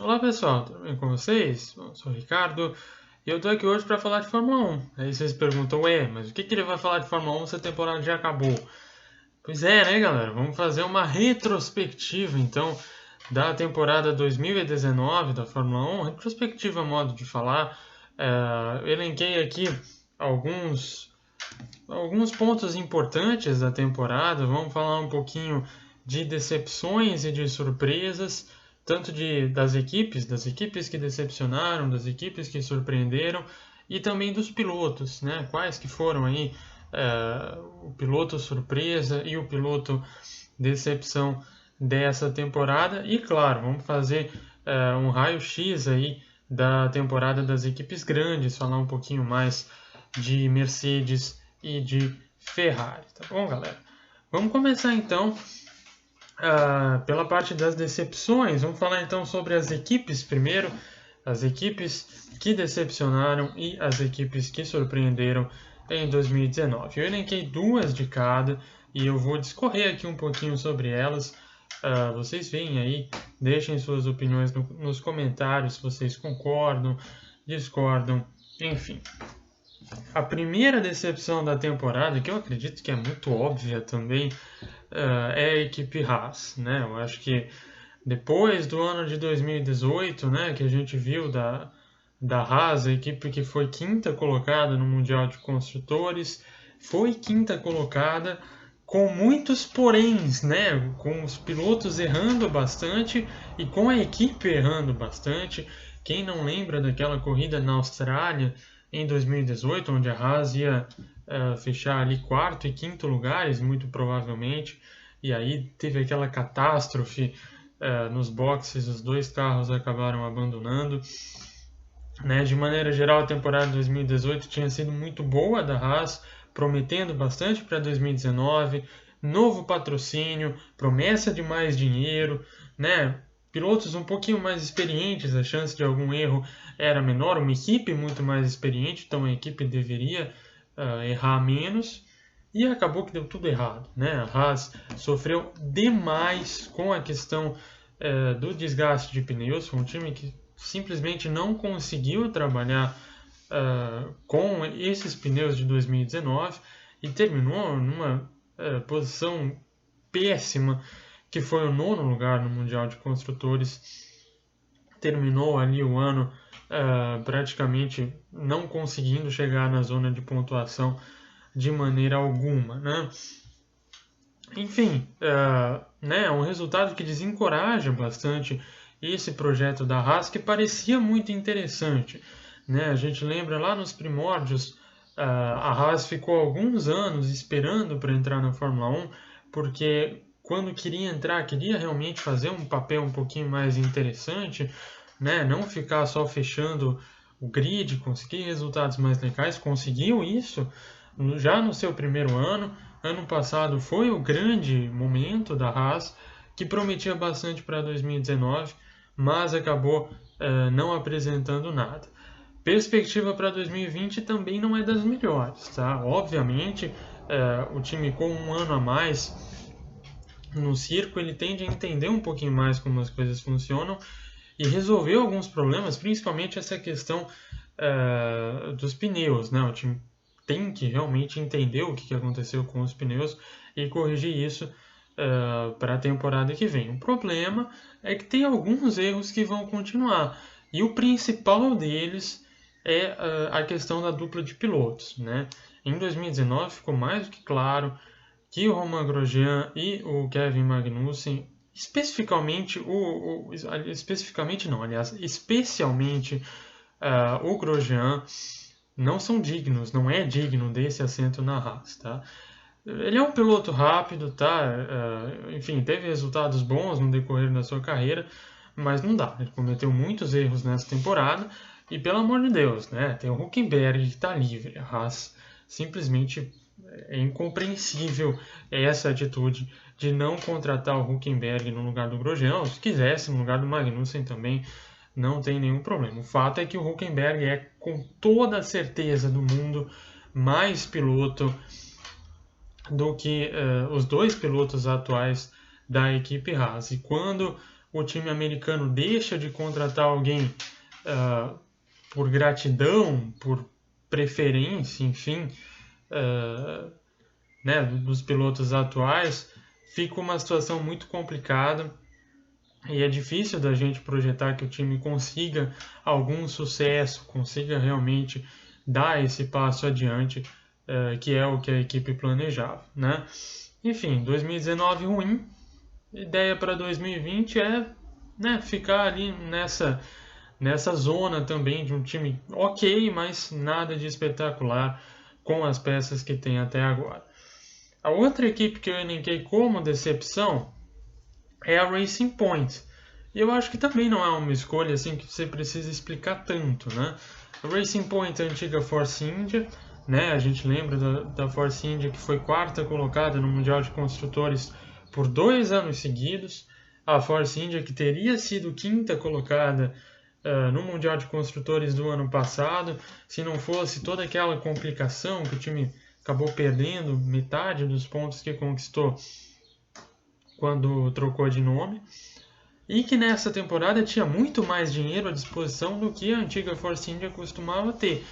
Olá pessoal, tudo bem com vocês? Eu sou o Ricardo e eu tô aqui hoje para falar de Fórmula 1. Aí vocês perguntam, mas o que ele vai falar de Fórmula 1 se a temporada já acabou? Pois é, né galera? Vamos fazer uma retrospectiva então da temporada 2019 da Fórmula 1. Retrospectiva é modo de falar. Eu elenquei aqui alguns, alguns pontos importantes da temporada. Vamos falar um pouquinho de decepções e de surpresas, tanto das equipes que decepcionaram, das equipes que surpreenderam e também dos pilotos, né? Quais que foram aí o piloto surpresa e o piloto decepção dessa temporada. E claro, vamos fazer um raio-x aí da temporada das equipes grandes, falar um pouquinho mais de Mercedes e de Ferrari, tá bom, galera? Vamos começar então pela parte das decepções. Vamos falar então sobre as equipes primeiro, as equipes que decepcionaram e as equipes que surpreenderam em 2019. Eu elenquei duas de cada e eu vou discorrer aqui um pouquinho sobre elas. Vocês veem aí, deixem suas opiniões nos comentários se vocês concordam, discordam, enfim. A primeira decepção da temporada, que eu acredito que é muito óbvia também, é a equipe Haas, né? Eu acho que depois do ano de 2018, né, que a gente viu da Haas, a equipe que foi quinta colocada no Mundial de Construtores, foi quinta colocada com muitos poréns, né, com os pilotos errando bastante e com a equipe errando bastante. Quem não lembra daquela corrida na Austrália em 2018, onde a Haas ia fechar ali quarto e quinto lugares, muito provavelmente, e aí teve aquela catástrofe nos boxes, os dois carros acabaram abandonando. Né? De maneira geral, a temporada de 2018 tinha sido muito boa da Haas, prometendo bastante para 2019, novo patrocínio, promessa de mais dinheiro, né? Pilotos um pouquinho mais experientes, a chance de algum erro era menor, uma equipe muito mais experiente, então a equipe deveria errar menos. E acabou que deu tudo errado, né? A Haas sofreu demais com a questão do desgaste de pneus. Foi um time que simplesmente não conseguiu trabalhar com esses pneus de 2019 e terminou numa posição péssima, que foi o nono lugar no Mundial de Construtores. Terminou ali o ano praticamente não conseguindo chegar na zona de pontuação de maneira alguma, né? Enfim, né, é um resultado que desencoraja bastante esse projeto da Haas, que parecia muito interessante. Né? A gente lembra lá nos primórdios, a Haas ficou alguns anos esperando para entrar na Fórmula 1, porque quando queria entrar, queria realmente fazer um papel um pouquinho mais interessante, né? Não ficar só fechando o grid, conseguir resultados mais legais, conseguiu isso já no seu primeiro ano. Ano passado foi o grande momento da Haas, que prometia bastante para 2019, mas acabou não apresentando nada. Perspectiva para 2020 também não é das melhores, tá? Obviamente, o time com um ano a mais no circo, ele tende a entender um pouquinho mais como as coisas funcionam e resolveu alguns problemas, principalmente essa questão dos pneus, né? O time tem que realmente entender o que aconteceu com os pneus e corrigir isso para a temporada que vem. O problema é que tem alguns erros que vão continuar e o principal deles é a questão da dupla de pilotos, né? Em 2019 ficou mais do que claro que o Romain Grosjean e o Kevin Magnussen, especificamente especificamente não, aliás, especialmente o Grosjean, não são dignos, não é digno desse assento na Haas, tá? Ele é um piloto rápido, tá? Enfim, teve resultados bons no decorrer da sua carreira, mas não dá. Ele cometeu muitos erros nessa temporada e, pelo amor de Deus, né? Tem o Hülkenberg que está livre. A Haas simplesmente é incompreensível essa atitude de não contratar o Hülkenberg no lugar do Grosjean. Se quisesse, no lugar do Magnussen também, não tem nenhum problema. O fato é que o Hülkenberg é, com toda a certeza do mundo, mais piloto do que os dois pilotos atuais da equipe Haas. E quando o time americano deixa de contratar alguém por gratidão, por preferência, enfim, né, dos pilotos atuais, fica uma situação muito complicada e é difícil da gente projetar que o time consiga algum sucesso, consiga realmente dar esse passo adiante, que é o que a equipe planejava, né? Enfim, 2019 ruim, ideia para 2020 é, né, ficar ali nessa zona também de um time ok, mas nada de espetacular com as peças que tem até agora. A outra equipe que eu elenquei como decepção é a Racing Point. E eu acho que também não é uma escolha assim que você precisa explicar tanto, né? A Racing Point é a antiga Force India, né? A gente lembra da Force India que foi quarta colocada no Mundial de Construtores por 2 anos seguidos. A Force India que teria sido quinta colocada no Mundial de Construtores do ano passado, se não fosse toda aquela complicação que o time acabou perdendo metade dos pontos que conquistou quando trocou de nome, e que nessa temporada tinha muito mais dinheiro à disposição do que a antiga Force India costumava ter,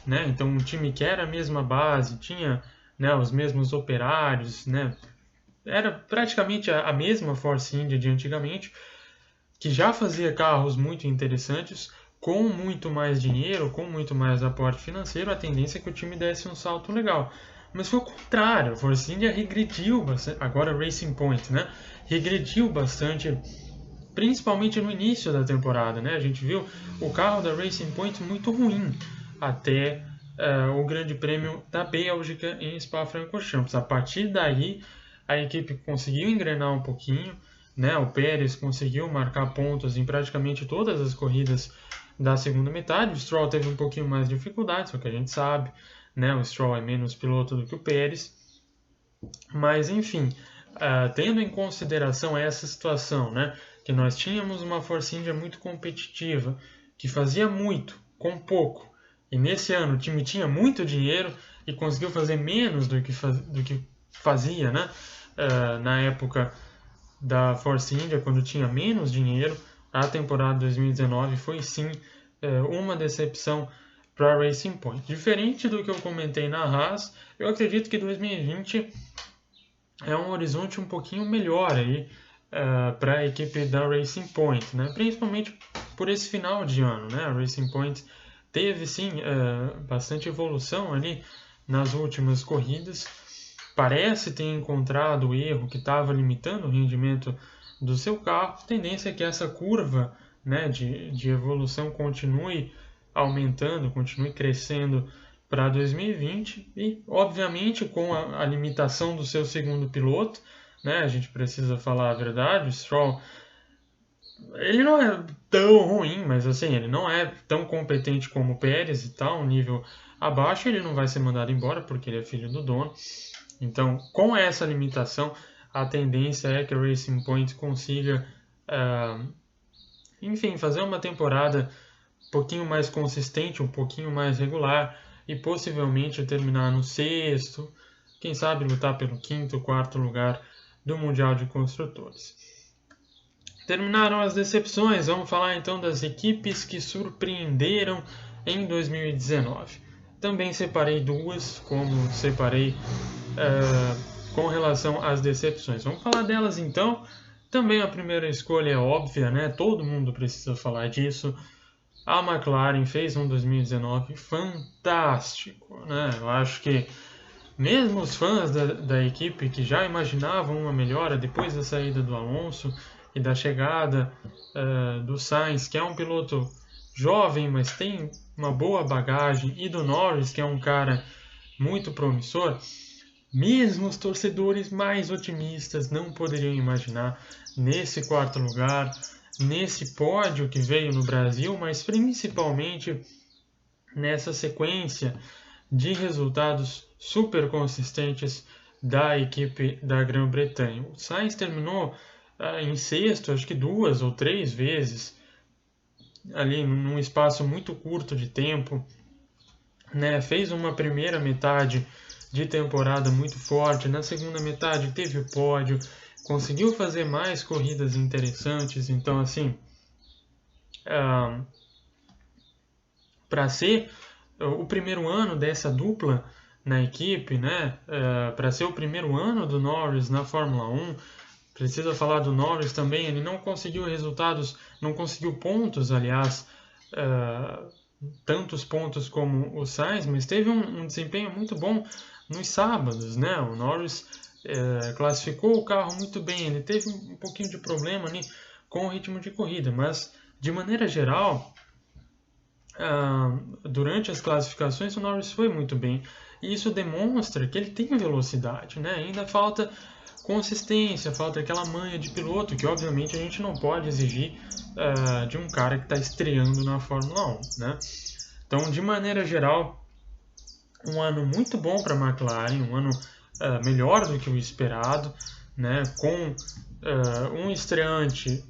né? Então um time que era a mesma base, tinha, né, os mesmos operários, né? Era praticamente a mesma Force India de antigamente, que já fazia carros muito interessantes, com muito mais dinheiro, com muito mais aporte financeiro, a tendência é que o time desse um salto legal. Mas foi o contrário, a Force India regrediu bastante, agora Racing Point, né? Regrediu bastante, principalmente no início da temporada, né? A gente viu o carro da Racing Point muito ruim até o Grande Prêmio da Bélgica em Spa-Francorchamps. A partir daí, a equipe conseguiu engrenar um pouquinho, né? O Pérez conseguiu marcar pontos em praticamente todas as corridas da segunda metade. O Stroll teve um pouquinho mais de dificuldade, só que a gente sabe, né? O Stroll é menos piloto do que o Pérez. Mas, enfim, tendo em consideração essa situação, né? Que nós tínhamos uma Force India muito competitiva, que fazia muito com pouco, e nesse ano o time tinha muito dinheiro e conseguiu fazer menos do que fazia, né? Na época da Force India, quando tinha menos dinheiro. A temporada 2019 foi sim uma decepção para a Racing Point. Diferente do que eu comentei na Haas, eu acredito que 2020 é um horizonte um pouquinho melhor aí para a equipe da Racing Point, né? Principalmente por esse final de ano, né? A Racing Point teve sim bastante evolução ali nas últimas corridas. Parece ter encontrado o erro que estava limitando o rendimento do seu carro. A tendência é que essa curva, né, de evolução continue aumentando, continue crescendo para 2020 e, obviamente, com a limitação do seu segundo piloto, né, a gente precisa falar a verdade, o Stroll, ele não é tão ruim, mas assim, ele não é tão competente como o Pérez e tal, um nível abaixo, ele não vai ser mandado embora porque ele é filho do dono. Então, com essa limitação, a tendência é que a Racing Point consiga, enfim, fazer uma temporada um pouquinho mais consistente, um pouquinho mais regular e possivelmente terminar no sexto, quem sabe lutar pelo quinto, quarto lugar do Mundial de Construtores. Terminaram as decepções, vamos falar então das equipes que surpreenderam em 2019. Também separei duas, como separei com relação às decepções. Vamos falar delas então. Também a primeira escolha é óbvia, né? Todo mundo precisa falar disso. A McLaren fez um 2019 fantástico, né? Eu acho que mesmo os fãs da equipe que já imaginavam uma melhora depois da saída do Alonso e da chegada do Sainz, que é um piloto jovem, mas tem uma boa bagagem, e do Norris, que é um cara muito promissor, mesmo os torcedores mais otimistas não poderiam imaginar nesse quarto lugar, nesse pódio que veio no Brasil, mas principalmente nessa sequência de resultados super consistentes da equipe da Grã-Bretanha. O Sainz terminou em sexto, acho que 2 ou 3 vezes, ali num espaço muito curto de tempo, né? Fez uma primeira metade de temporada muito forte, na segunda metade teve o pódio, conseguiu fazer mais corridas interessantes. Então, assim, para ser o primeiro ano dessa dupla na equipe, né? Para ser o primeiro ano do Norris na Fórmula 1, precisa falar do Norris também. Ele não conseguiu resultados, não conseguiu pontos, aliás, tantos pontos como o Sainz, mas teve um desempenho muito bom nos sábados, né? O Norris classificou o carro muito bem. Ele teve um pouquinho de problema ali com o ritmo de corrida, mas de maneira geral, durante as classificações o Norris foi muito bem. E isso demonstra que ele tem velocidade, né? Ainda falta consistência, falta aquela manha de piloto que obviamente a gente não pode exigir de um cara que está estreando na Fórmula 1, né? Então, de maneira geral, um ano muito bom para a McLaren, um ano melhor do que o esperado, né? Com um estreante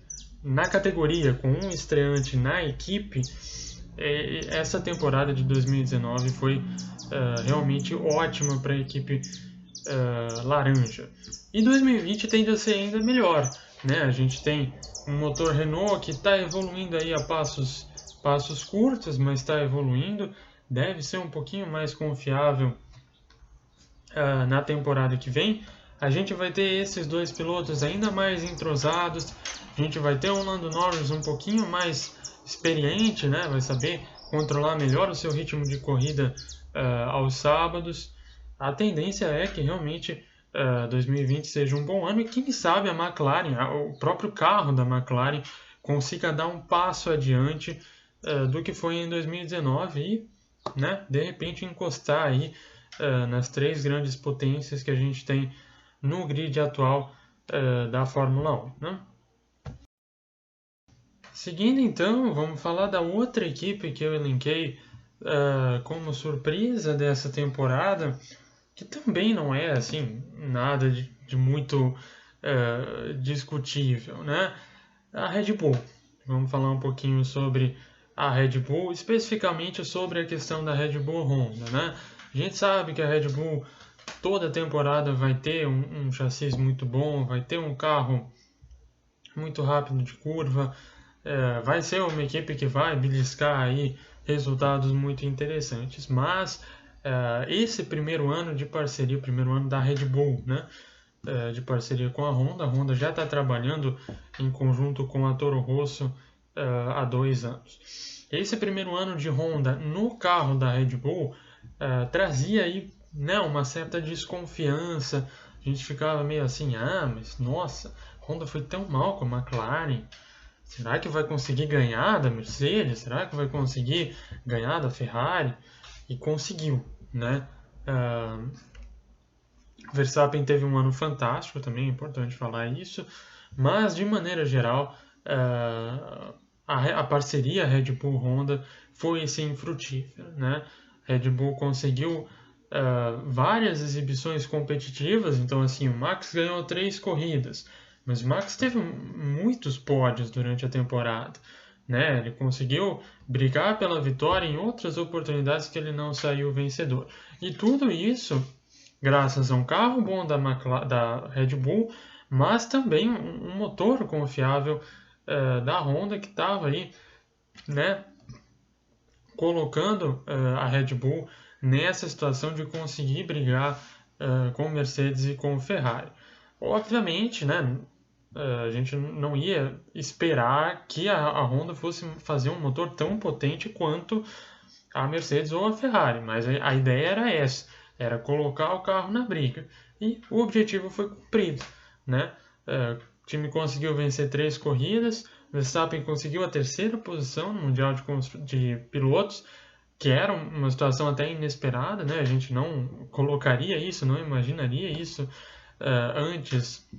na categoria, com um estreante na equipe. Essa temporada de 2019 foi realmente ótima para a equipe laranja. E 2020 tende a ser ainda melhor, né? A gente tem um motor Renault que está evoluindo aí a passos curtos, mas está evoluindo. Deve ser um pouquinho mais confiável na temporada que vem. A gente vai ter esses dois pilotos ainda mais entrosados. A gente vai ter um Lando Norris um pouquinho mais experiente, né? Vai saber controlar melhor o seu ritmo de corrida aos sábados. A tendência é que realmente 2020 seja um bom ano e quem sabe a McLaren, o próprio carro da McLaren, consiga dar um passo adiante do que foi em 2019 e, né, de repente encostar aí nas três grandes potências que a gente tem no grid atual da Fórmula 1, né? Seguindo então, vamos falar da outra equipe que eu elenquei como surpresa dessa temporada, que também não é assim nada de muito discutível, né? A Red Bull. Vamos falar um pouquinho sobre a Red Bull, especificamente sobre a questão da Red Bull Honda, né? A gente sabe que a Red Bull toda temporada vai ter um chassi muito bom, vai ter um carro muito rápido de curva, vai ser uma equipe que vai beliscar aí resultados muito interessantes, mas esse primeiro ano de parceria, o primeiro ano da Red Bull, né, de parceria com a Honda já está trabalhando em conjunto com a Toro Rosso há 2 anos. Esse primeiro ano de Honda no carro da Red Bull trazia aí, né, uma certa desconfiança. A gente ficava meio assim, mas nossa, Honda foi tão mal com a McLaren. Será que vai conseguir ganhar da Mercedes? Será que vai conseguir ganhar da Ferrari? E conseguiu, né? Verstappen teve um ano fantástico também, é importante falar isso. Mas, de maneira geral, a parceria Red Bull-Honda foi, sim, frutífera, né? Red Bull conseguiu várias exibições competitivas. Então, assim, o Max ganhou 3 corridas. Mas o Max teve muitos pódios durante a temporada, né? Ele conseguiu brigar pela vitória em outras oportunidades que ele não saiu vencedor. E tudo isso graças a um carro bom da Red Bull, mas também um motor confiável da Honda que estava aí, né, colocando a Red Bull nessa situação de conseguir brigar com Mercedes e com Ferrari. Obviamente, né, a gente não ia esperar que a Honda fosse fazer um motor tão potente quanto a Mercedes ou a Ferrari, mas a ideia era essa, era colocar o carro na briga. E o objetivo foi cumprido, né? O time conseguiu vencer 3 corridas, Verstappen conseguiu a 3ª posição no Mundial de Pilotos, que era uma situação até inesperada, né? A gente não colocaria isso, não imaginaria isso antes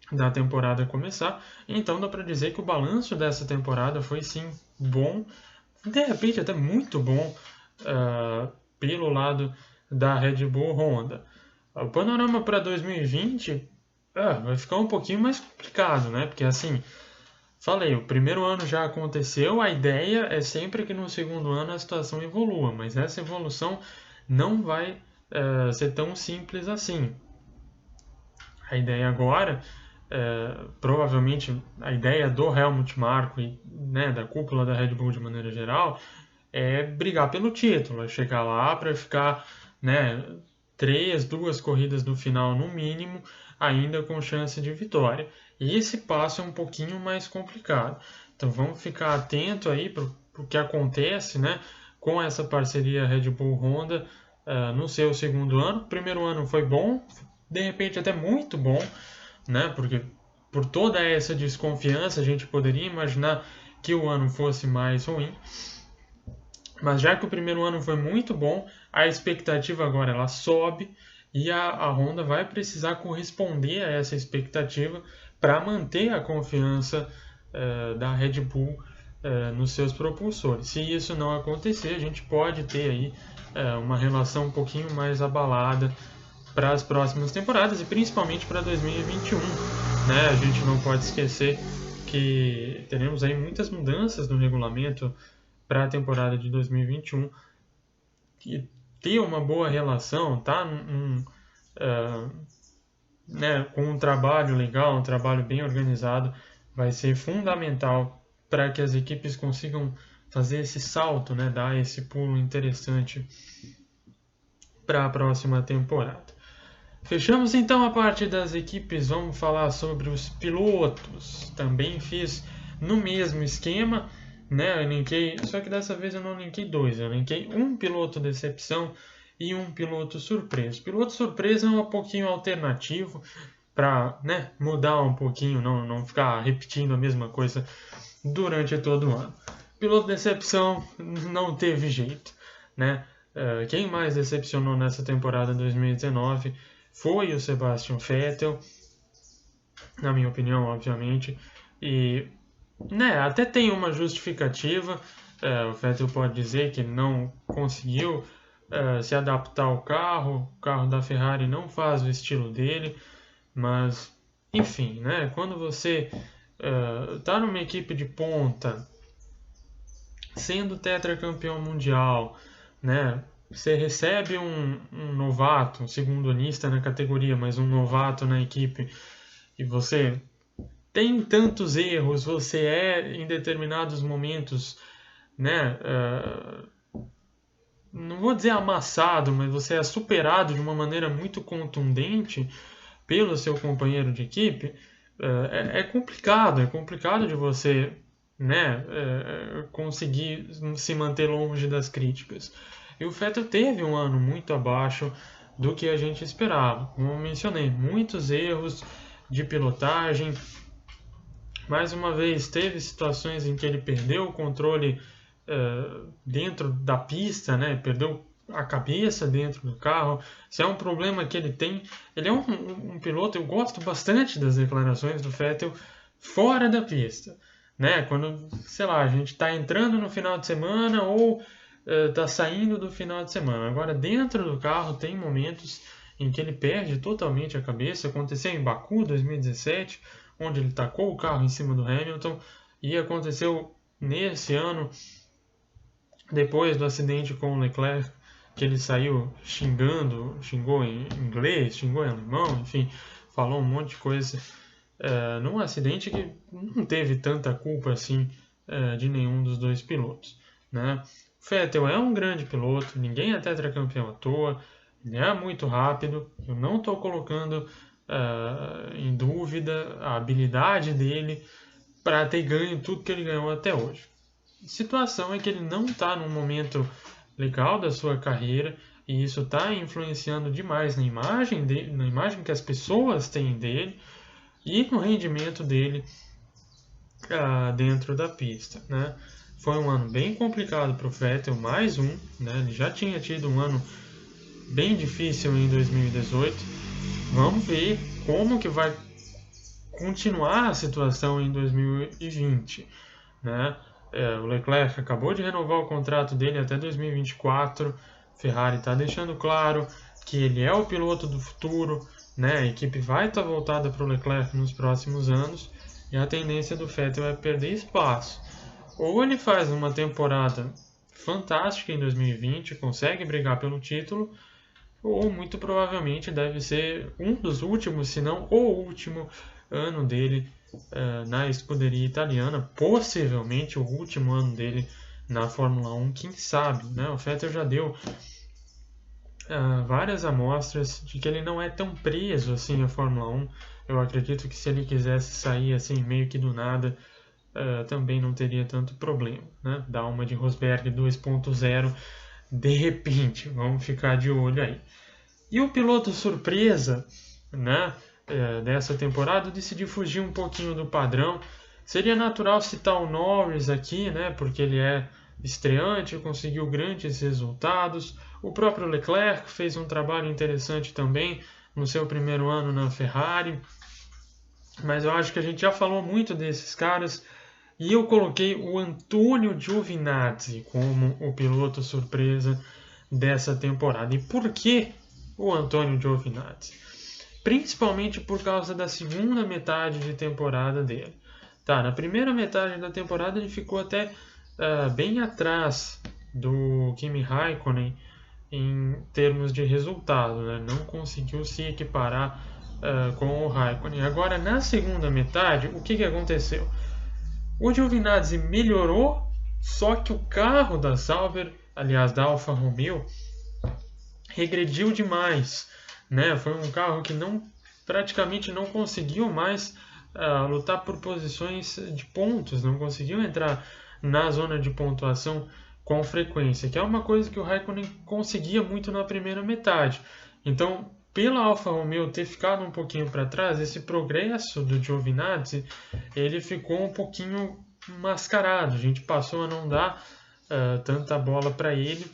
da temporada começar. Então dá para dizer que o balanço dessa temporada foi sim bom, de repente até muito bom pelo lado da Red Bull Honda. O panorama para 2020 vai ficar um pouquinho mais complicado, né? Porque assim, falei, o primeiro ano já aconteceu, a ideia é sempre que no segundo ano a situação evolua, mas essa evolução não vai ser tão simples assim. A ideia agora, provavelmente a ideia do Helmut Marko e, né, da cúpula da Red Bull de maneira geral, é brigar pelo título, é chegar lá para ficar, né, 2 corridas no final no mínimo, ainda com chance de vitória. E esse passo é um pouquinho mais complicado. Então vamos ficar atento aí para o que acontece, né, com essa parceria Red Bull-Honda no seu segundo ano. O primeiro ano foi bom, de repente até muito bom, né, porque por toda essa desconfiança a gente poderia imaginar que o ano fosse mais ruim. Mas já que o primeiro ano foi muito bom, a expectativa agora ela sobe e a Honda vai precisar corresponder a essa expectativa para manter a confiança da Red Bull nos seus propulsores. Se isso não acontecer, a gente pode ter aí uma relação um pouquinho mais abalada para as próximas temporadas e principalmente para 2021. Né? A gente não pode esquecer que teremos aí muitas mudanças no regulamento para a temporada de 2021, e ter uma boa relação, tá? Né, com um trabalho legal, um trabalho bem organizado, vai ser fundamental para que as equipes consigam fazer esse salto, né, dar esse pulo interessante para a próxima temporada. Fechamos então a parte das equipes, vamos falar sobre os pilotos. Também fiz no mesmo esquema, né? Eu linkei, só que dessa vez eu não linkei 2, eu linkei um piloto decepção e um piloto surpresa. O piloto surpresa é um pouquinho alternativo para, né, mudar um pouquinho, não ficar repetindo a mesma coisa durante todo o ano. Piloto decepção não teve jeito, né? Quem mais decepcionou nessa temporada 2019 foi o Sebastian Vettel, na minha opinião, obviamente, e né, até tem uma justificativa. O Vettel pode dizer que não conseguiu se adaptar ao carro, o carro da Ferrari não faz o estilo dele, mas enfim, né, quando você está numa equipe de ponta, sendo tetracampeão mundial, né, você recebe um novato, um segundanista na categoria, mas um novato na equipe, e você tem tantos erros, você é em determinados momentos, né, não vou dizer amassado, mas você é superado de uma maneira muito contundente pelo seu companheiro de equipe, é complicado de você, né, conseguir se manter longe das críticas. E o Vettel teve um ano muito abaixo do que a gente esperava. Como eu mencionei, muitos erros de pilotagem. Mais uma vez, teve situações em que ele perdeu o controle dentro da pista, né? Perdeu a cabeça dentro do carro. Isso é um problema que ele tem. Ele é um piloto, eu gosto bastante das declarações do Vettel fora da pista, né? Quando, sei lá, a gente está entrando no final de semana ou está saindo do final de semana. Agora, dentro do carro, tem momentos em que ele perde totalmente a cabeça. Aconteceu em Baku 2017, onde ele tacou o carro em cima do Hamilton, e aconteceu nesse ano, depois do acidente com o Leclerc, que ele saiu xingou em inglês, xingou em alemão, enfim, falou um monte de coisa, num acidente que não teve tanta culpa assim de nenhum dos dois pilotos, né? Vettel é um grande piloto, ninguém é tetracampeão à toa, ele é muito rápido, eu não estou colocando em dúvida a habilidade dele para ter ganho tudo que ele ganhou até hoje. A situação é que ele não está num momento legal da sua carreira e isso está influenciando demais na imagem dele, na imagem que as pessoas têm dele e no rendimento dele dentro da pista, né? Foi um ano bem complicado para o Vettel, mais um, né? Ele já tinha tido um ano bem difícil em 2018. Vamos ver como que vai continuar a situação em 2020, né? O Leclerc acabou de renovar o contrato dele até 2024. Ferrari está deixando claro que ele é o piloto do futuro, né? A equipe vai estar voltada para o Leclerc nos próximos anos e a tendência do Vettel é perder espaço. Ou ele faz uma temporada fantástica em 2020, consegue brigar pelo título, ou muito provavelmente deve ser um dos últimos, se não o último ano dele na escuderia italiana, possivelmente o último ano dele na Fórmula 1, quem sabe, né? O Vettel já deu várias amostras de que ele não é tão preso assim à Fórmula 1. Eu acredito que se ele quisesse sair assim meio que do nada, também não teria tanto problema, né? Dar uma de Rosberg 2.0 de repente, vamos ficar de olho aí. E o piloto surpresa, né, dessa temporada, decidiu fugir um pouquinho do padrão. Seria natural citar o Norris aqui, né, porque ele é estreante, conseguiu grandes resultados. O próprio Leclerc fez um trabalho interessante também no seu primeiro ano na Ferrari. Mas eu acho que a gente já falou muito desses caras. E eu coloquei o Antonio Giovinazzi como o piloto surpresa dessa temporada. E por que o Antonio Giovinazzi? Principalmente por causa da segunda metade de temporada dele. Tá, na primeira metade da temporada ele ficou até bem atrás do Kimi Raikkonen em termos de resultado, né? Não conseguiu se equiparar com o Raikkonen. Agora, na segunda metade, o que aconteceu? O Giovinazzi melhorou, só que o carro da Sauber, aliás da Alfa Romeo, regrediu demais, né? Foi um carro que praticamente não conseguiu mais lutar por posições de pontos, não conseguiu entrar na zona de pontuação com frequência, que é uma coisa que o Raikkonen conseguia muito na primeira metade. Então, pela Alfa Romeo ter ficado um pouquinho para trás, esse progresso do Giovinazzi, ele ficou um pouquinho mascarado. A gente passou a não dar tanta bola para ele,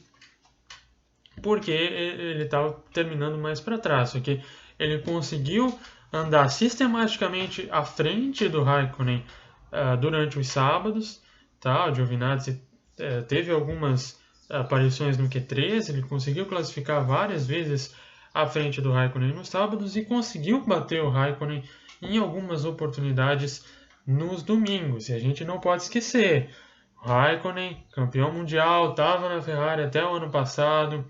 porque ele estava terminando mais para trás. Só que ele conseguiu andar sistematicamente à frente do Raikkonen durante os sábados. Tá? O Giovinazzi teve algumas aparições no Q3, ele conseguiu classificar várias vezes à frente do Raikkonen nos sábados e conseguiu bater o Raikkonen em algumas oportunidades nos domingos. E a gente não pode esquecer, o Raikkonen, campeão mundial, estava na Ferrari até o ano passado,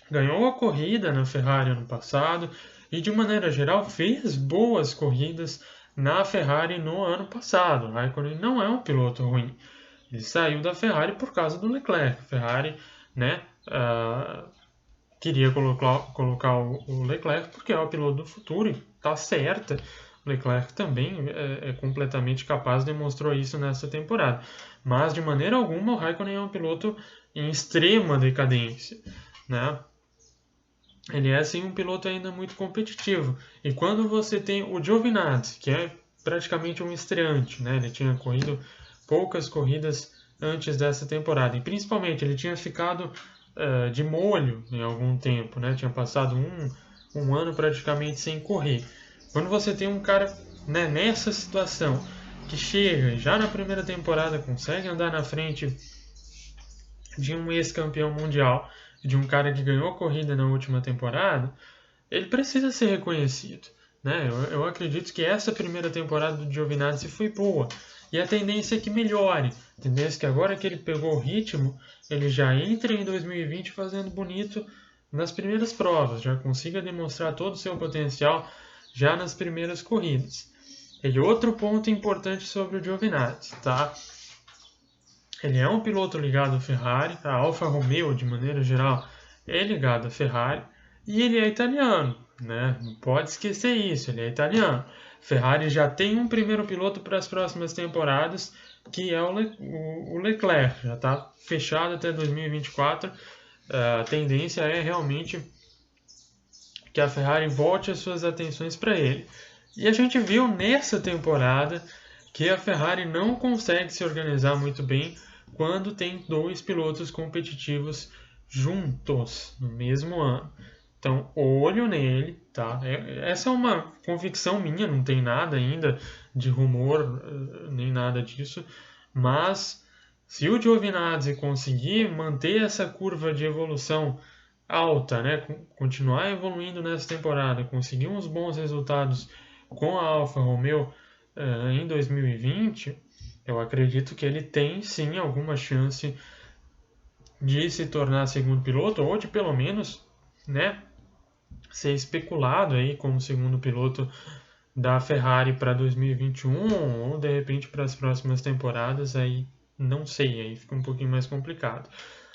ganhou a corrida na Ferrari ano passado e, de maneira geral, fez boas corridas na Ferrari no ano passado. O Raikkonen não é um piloto ruim. Ele saiu da Ferrari por causa do Leclerc. A Ferrari, né, queria colocar o Leclerc porque é o piloto do futuro e está certa. O Leclerc também é completamente capaz, demonstrou isso nessa temporada. Mas, de maneira alguma, o Raikkonen é um piloto em extrema decadência, né? Ele é, sim, um piloto ainda muito competitivo. E quando você tem o Giovinazzi, que é praticamente um estreante, né? Ele tinha corrido poucas corridas antes dessa temporada. E, principalmente, ele tinha ficado de molho em algum tempo, né? Tinha passado um ano praticamente sem correr. Quando você tem um cara, né, nessa situação, que chega já na primeira temporada, consegue andar na frente de um ex-campeão mundial, de um cara que ganhou a corrida na última temporada, ele precisa ser reconhecido, né? Eu acredito que essa primeira temporada do Giovinazzi foi boa. E a tendência é que melhore. A tendência é que agora que ele pegou o ritmo, ele já entre em 2020 fazendo bonito nas primeiras provas, já consiga demonstrar todo o seu potencial já nas primeiras corridas. E outro ponto importante sobre o Giovinazzi, tá? Ele é um piloto ligado à Ferrari, a Alfa Romeo, de maneira geral, é ligado à Ferrari, e ele é italiano, né? Não pode esquecer isso, ele é italiano. Ferrari já tem um primeiro piloto para as próximas temporadas, que é o Leclerc, já está fechado até 2024. A tendência é realmente que a Ferrari volte as suas atenções para ele. E a gente viu nessa temporada que a Ferrari não consegue se organizar muito bem quando tem dois pilotos competitivos juntos no mesmo ano. Então, olho nele, tá? Essa é uma convicção minha, não tem nada ainda de rumor, nem nada disso. Mas, se o Giovinazzi conseguir manter essa curva de evolução alta, né? Continuar evoluindo nessa temporada, conseguir uns bons resultados com a Alfa Romeo em 2020, eu acredito que ele tem sim alguma chance de se tornar segundo piloto, ou de pelo menos né, ser especulado aí como segundo piloto da Ferrari para 2021 ou de repente para as próximas temporadas, aí não sei, aí fica um pouquinho mais complicado.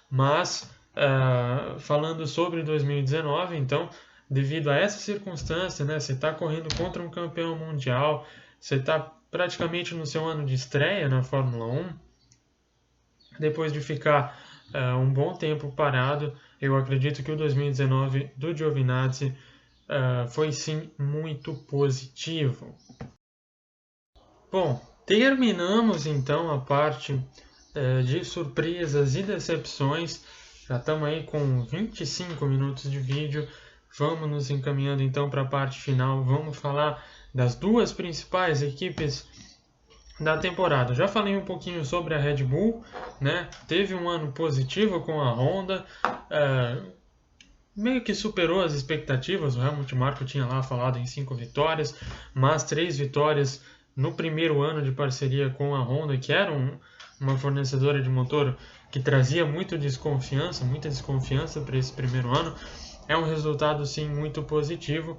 Mas falando sobre 2019, então, devido a essa circunstância, né, você está correndo contra um campeão mundial, você está praticamente no seu ano de estreia na Fórmula 1, depois de ficar um bom tempo parado, eu acredito que o 2019 do Giovinazzi foi sim muito positivo. Bom, terminamos então a parte de surpresas e decepções. Já estamos aí com 25 minutos de vídeo. Vamos nos encaminhando então para a parte final. Vamos falar das duas principais equipes da temporada. Já falei um pouquinho sobre a Red Bull, né? Teve um ano positivo com a Honda. Meio que superou as expectativas. O Helmut Marko tinha lá falado em 5 vitórias, mas 3 vitórias no primeiro ano de parceria com a Honda, que era uma fornecedora de motor que trazia muita desconfiança para esse primeiro ano. É um resultado sim muito positivo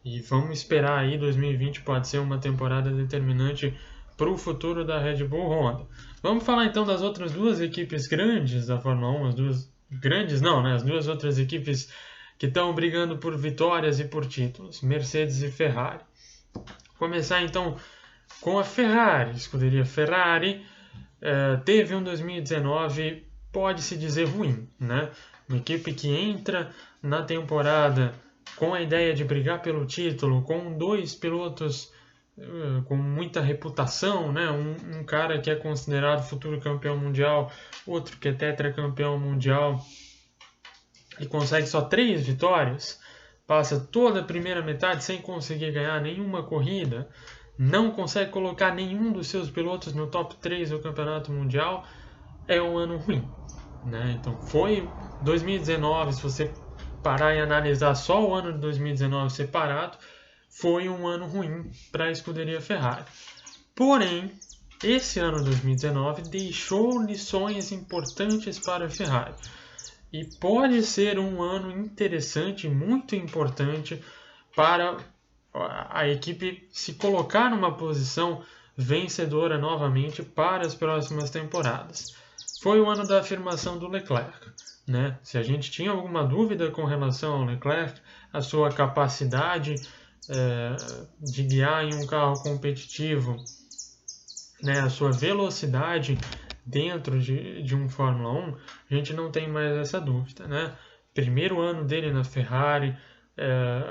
e vamos esperar aí, 2020 pode ser uma temporada determinante para o futuro da Red Bull Honda. Vamos falar então das outras duas equipes grandes da Fórmula 1, as duas grandes não, né? As duas outras equipes que estão brigando por vitórias e por títulos, Mercedes e Ferrari. Começar então com a Ferrari, escuderia Ferrari, teve um 2019, pode-se dizer ruim, né? Uma equipe que entra na temporada com a ideia de brigar pelo título, com dois pilotos com muita reputação, né? Um cara que é considerado futuro campeão mundial, outro que é tetracampeão mundial e consegue só 3 vitórias, passa toda a primeira metade sem conseguir ganhar nenhuma corrida, não consegue colocar nenhum dos seus pilotos no top 3 do campeonato mundial, é um ano ruim, né? Então foi 2019, se você parar e analisar só o ano de 2019 separado, foi um ano ruim para a escuderia Ferrari. Porém, esse ano 2019 deixou lições importantes para a Ferrari. E pode ser um ano interessante, muito importante para a equipe se colocar numa posição vencedora novamente para as próximas temporadas. Foi o ano da afirmação do Leclerc, né? Se a gente tinha alguma dúvida com relação ao Leclerc, a sua capacidade de guiar em um carro competitivo, né, a sua velocidade dentro de um Fórmula 1, a gente não tem mais essa dúvida, né? Primeiro ano dele na Ferrari,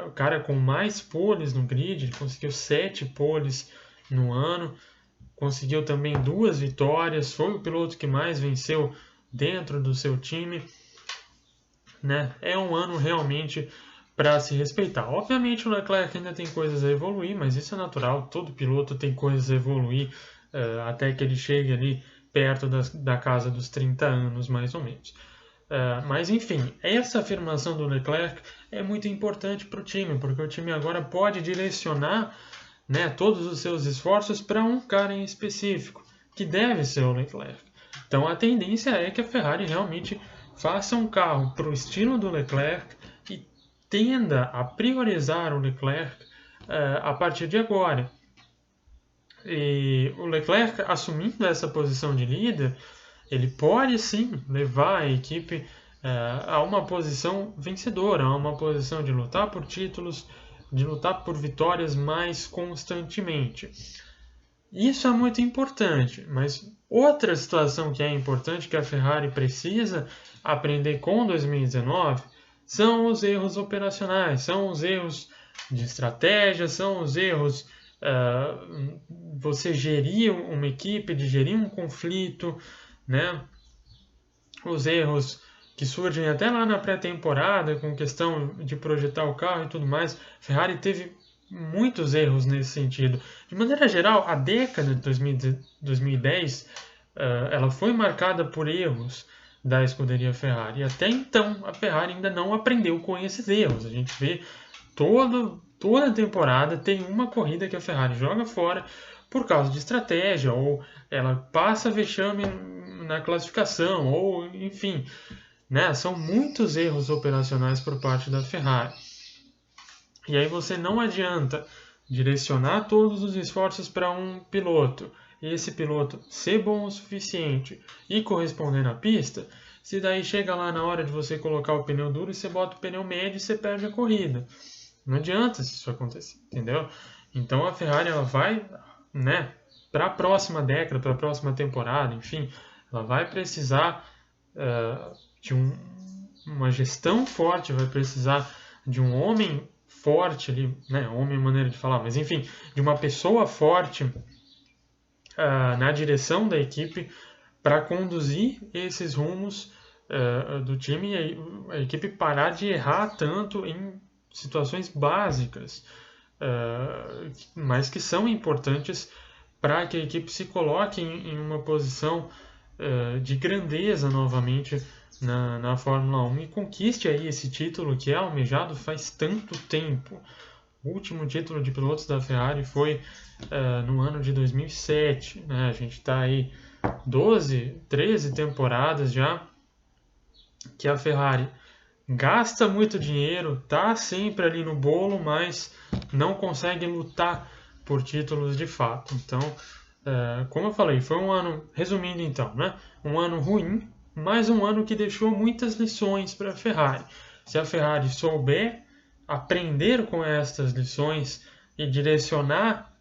o cara com mais poles no grid, ele conseguiu 7 poles no ano, conseguiu também 2 vitórias, foi o piloto que mais venceu dentro do seu time, né? É um ano realmente para se respeitar. Obviamente o Leclerc ainda tem coisas a evoluir, mas isso é natural, todo piloto tem coisas a evoluir até que ele chegue ali perto da casa dos 30 anos, mais ou menos. Mas enfim, essa afirmação do Leclerc é muito importante para o time, porque o time agora pode direcionar, né, todos os seus esforços para um cara em específico, que deve ser o Leclerc. Então a tendência é que a Ferrari realmente faça um carro para o estilo do Leclerc e tenda a priorizar o Leclerc a partir de agora. E o Leclerc, assumindo essa posição de líder, ele pode sim levar a equipe a uma posição vencedora, a uma posição de lutar por títulos, de lutar por vitórias mais constantemente. Isso é muito importante, mas outra situação que é importante que a Ferrari precisa aprender com 2019 são os erros operacionais, são os erros de estratégia, são os erros você gerir uma equipe, de gerir um conflito, né? Os erros que surgem até lá na pré-temporada, com questão de projetar o carro e tudo mais. A Ferrari teve muitos erros nesse sentido. De maneira geral, a década de 2010 ela foi marcada por erros da escuderia Ferrari. E até então, a Ferrari ainda não aprendeu com esses erros. A gente vê toda temporada tem uma corrida que a Ferrari joga fora por causa de estratégia, ou ela passa vexame na classificação, ou enfim, né? São muitos erros operacionais por parte da Ferrari. E aí você não adianta direcionar todos os esforços para um piloto, e esse piloto ser bom o suficiente e corresponder na pista, se daí chega lá na hora de você colocar o pneu duro e você bota o pneu médio e você perde a corrida. Não adianta se isso acontecer, entendeu? Então a Ferrari ela vai, né, para a próxima década, para a próxima temporada, enfim, ela vai precisar de uma gestão forte, vai precisar de um homem forte ali, né, homem é maneira de falar, mas enfim, de uma pessoa forte na direção da equipe para conduzir esses rumos do time e a equipe parar de errar tanto em situações básicas, mas que são importantes para que a equipe se coloque em uma posição de grandeza novamente na Fórmula 1 e conquiste aí esse título que é almejado faz tanto tempo. O último título de pilotos da Ferrari foi no ano de 2007. Né? A gente está aí 12, 13 temporadas já que a Ferrari gasta muito dinheiro, tá sempre ali no bolo, mas não consegue lutar por títulos de fato. Então, como eu falei, foi um ano, resumindo então, né? Um ano ruim, mas um ano que deixou muitas lições para a Ferrari. Se a Ferrari souber aprender com estas lições e direcionar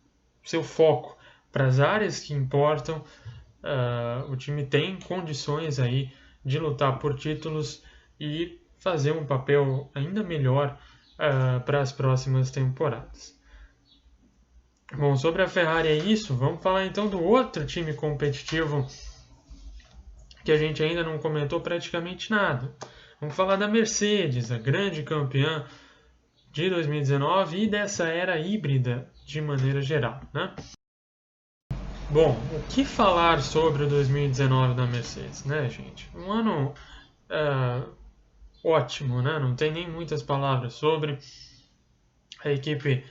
seu foco para as áreas que importam, o time tem condições aí de lutar por títulos e fazer um papel ainda melhor para as próximas temporadas. Bom, sobre a Ferrari é isso. Vamos falar então do outro time competitivo que a gente ainda não comentou praticamente nada. Vamos falar da Mercedes, a grande campeã de 2019 e dessa era híbrida de maneira geral, né? Bom, o que falar sobre o 2019 da Mercedes, né, gente? Um ano ótimo, né? Não tem nem muitas palavras sobre. A equipe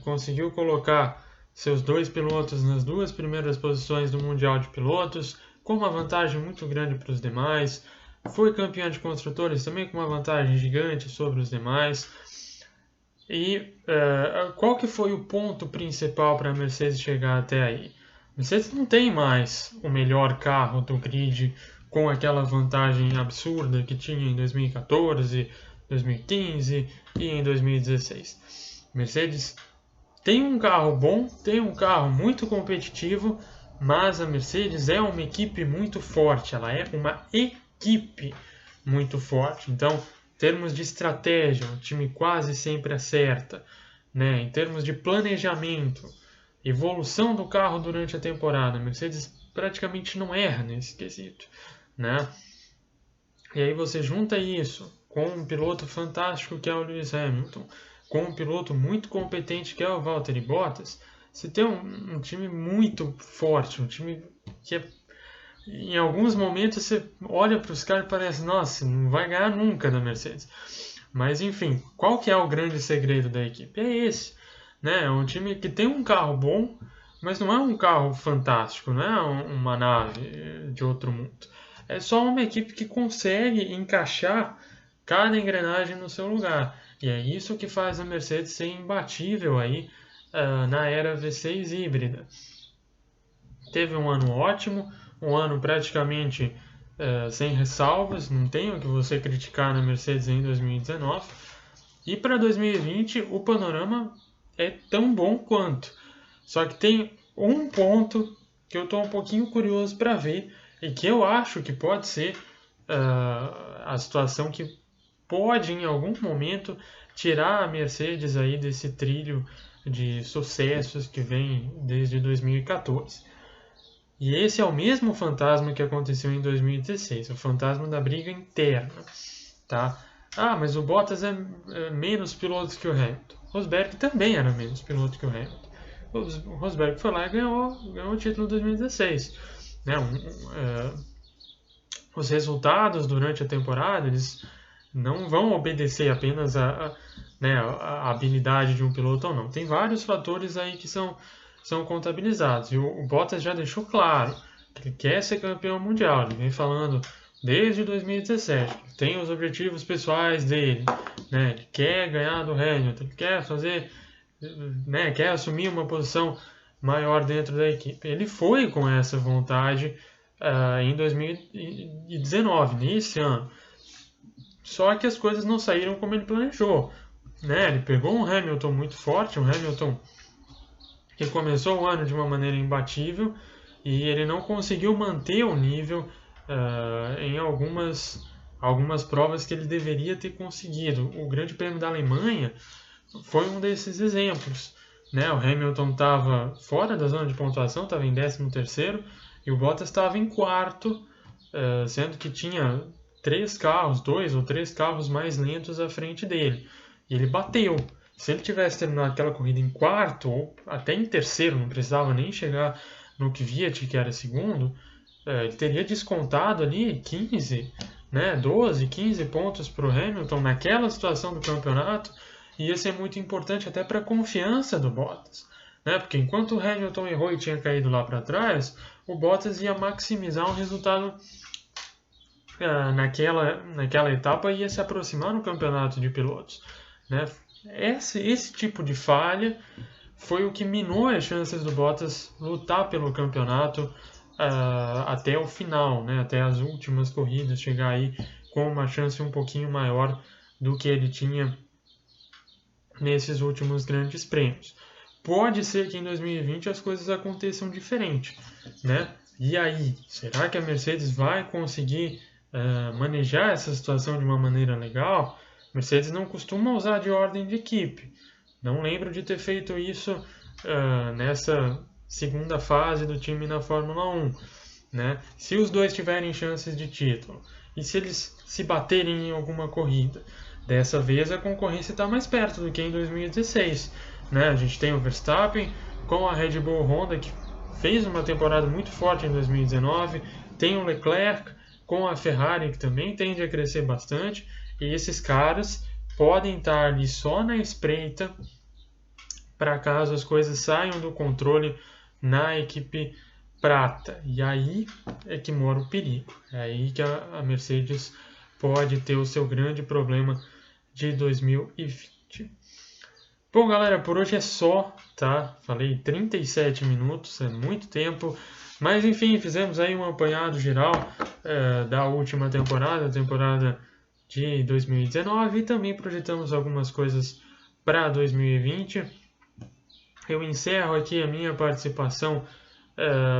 conseguiu colocar seus dois pilotos nas duas primeiras posições do Mundial de Pilotos, com uma vantagem muito grande para os demais. Foi campeã de construtores também com uma vantagem gigante sobre os demais. E qual que foi o ponto principal para a Mercedes chegar até aí? A Mercedes não tem mais o melhor carro do grid com aquela vantagem absurda que tinha em 2014, 2015 e em 2016. Mercedes tem um carro bom, tem um carro muito competitivo, mas a Mercedes é uma equipe muito forte, ela é uma equipe muito forte. Então, em termos de estratégia, o time quase sempre acerta, né? Em termos de planejamento, evolução do carro durante a temporada, a Mercedes praticamente não erra nesse quesito, né? E aí você junta isso com um piloto fantástico que é o Lewis Hamilton, com um piloto muito competente que é o Valtteri Bottas, você tem um time muito forte, um time que em alguns momentos você olha para os caras e parece, nossa, não vai ganhar nunca da Mercedes. Mas enfim, qual que é o grande segredo da equipe? É esse, né? É um time que tem um carro bom, mas não é um carro fantástico, não é uma nave de outro mundo. É só uma equipe que consegue encaixar cada engrenagem no seu lugar. E é isso que faz a Mercedes ser imbatível aí na era V6 híbrida. Teve um ano ótimo, um ano praticamente sem ressalvas, não tem o que você criticar na Mercedes em 2019. E para 2020 o panorama é tão bom quanto. Só que tem um ponto que eu estou um pouquinho curioso para ver e que eu acho que pode ser a situação que pode em algum momento tirar a Mercedes aí desse trilho de sucessos que vem desde 2014. E esse é o mesmo fantasma que aconteceu em 2016, o fantasma da briga interna, tá? Ah, mas o Bottas é menos piloto que o Hamilton. Rosberg também era menos piloto que o Hamilton. O Rosberg foi lá e ganhou o título em 2016. Né? Os resultados durante a temporada, eles não vão obedecer apenas a habilidade de um piloto ou não. Tem vários fatores aí que são contabilizados. E o Bottas já deixou claro que ele quer ser campeão mundial. Ele vem falando desde 2017. Tem os objetivos pessoais dele, né? Ele quer ganhar do Hamilton, ele quer fazer, né? Quer assumir uma posição maior dentro da equipe. Ele foi com essa vontade em 2019, nesse ano. Só que as coisas não saíram como ele planejou, né? Ele pegou um Hamilton muito forte, um Hamilton que começou o ano de uma maneira imbatível e ele não conseguiu manter o nível em algumas provas que ele deveria ter conseguido. O Grande Prêmio da Alemanha foi um desses exemplos. Né? O Hamilton estava fora da zona de pontuação, estava em 13º, e o Bottas estava em quarto, sendo que tinha 2 ou 3 carros mais lentos à frente dele. E ele bateu. Se ele tivesse terminado aquela corrida em quarto, ou até em terceiro, não precisava nem chegar no Kvyat, que era segundo, ele teria descontado ali 15, né, 12, 15 pontos para o Hamilton naquela situação do campeonato, e ia ser muito importante até para a confiança do Bottas. Né, porque enquanto o Hamilton errou e tinha caído lá para trás, o Bottas ia maximizar um resultado naquela etapa e ia se aproximar no campeonato de pilotos. Né? Esse tipo de falha foi o que minou as chances do Bottas lutar pelo campeonato até o final, né? Até as últimas corridas, chegar aí com uma chance um pouquinho maior do que ele tinha nesses últimos grandes prêmios. Pode ser que em 2020 as coisas aconteçam diferente, né? E aí, será que a Mercedes vai conseguir manejar essa situação de uma maneira legal? Mercedes não costuma usar de ordem de equipe. Não lembro de ter feito isso nessa segunda fase do time na Fórmula 1. Né? Se os dois tiverem chances de título e se eles se baterem em alguma corrida, dessa vez a concorrência está mais perto do que em 2016. Né? A gente tem o Verstappen com a Red Bull Honda, que fez uma temporada muito forte em 2019, tem o Leclerc com a Ferrari, que também tende a crescer bastante, e esses caras podem estar ali só na espreita para caso as coisas saiam do controle na equipe prata. E aí é que mora o perigo. É aí que a Mercedes pode ter o seu grande problema de 2020. Bom, galera, por hoje é só, tá? Falei 37 minutos, é muito tempo. Mas, enfim, fizemos aí um apanhado geral da última temporada, a temporada de 2019, e também projetamos algumas coisas para 2020. Eu encerro aqui a minha participação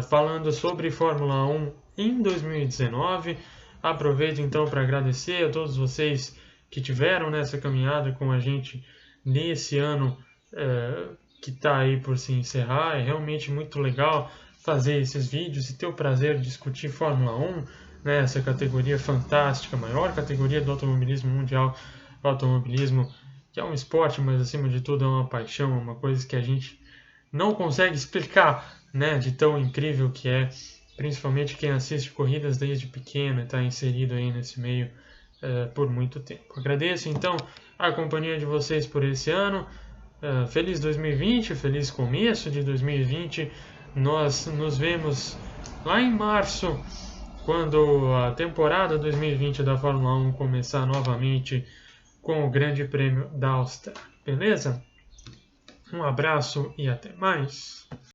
falando sobre Fórmula 1 em 2019. Aproveito então para agradecer a todos vocês que tiveram nessa caminhada com a gente nesse ano que está aí por se encerrar. É realmente muito legal fazer esses vídeos e ter o prazer de discutir Fórmula 1, né, essa categoria fantástica, a maior categoria do automobilismo mundial, o automobilismo que é um esporte, mas acima de tudo é uma paixão, uma coisa que a gente não consegue explicar, né, de tão incrível que é, principalmente quem assiste corridas desde pequeno e está inserido aí nesse meio por muito tempo. Agradeço então a companhia de vocês por esse ano. Feliz 2020, feliz começo de 2020. Nós nos vemos lá em março, quando a temporada 2020 da Fórmula 1 começar novamente com o Grande Prêmio da Áustria. Beleza? Um abraço e até mais!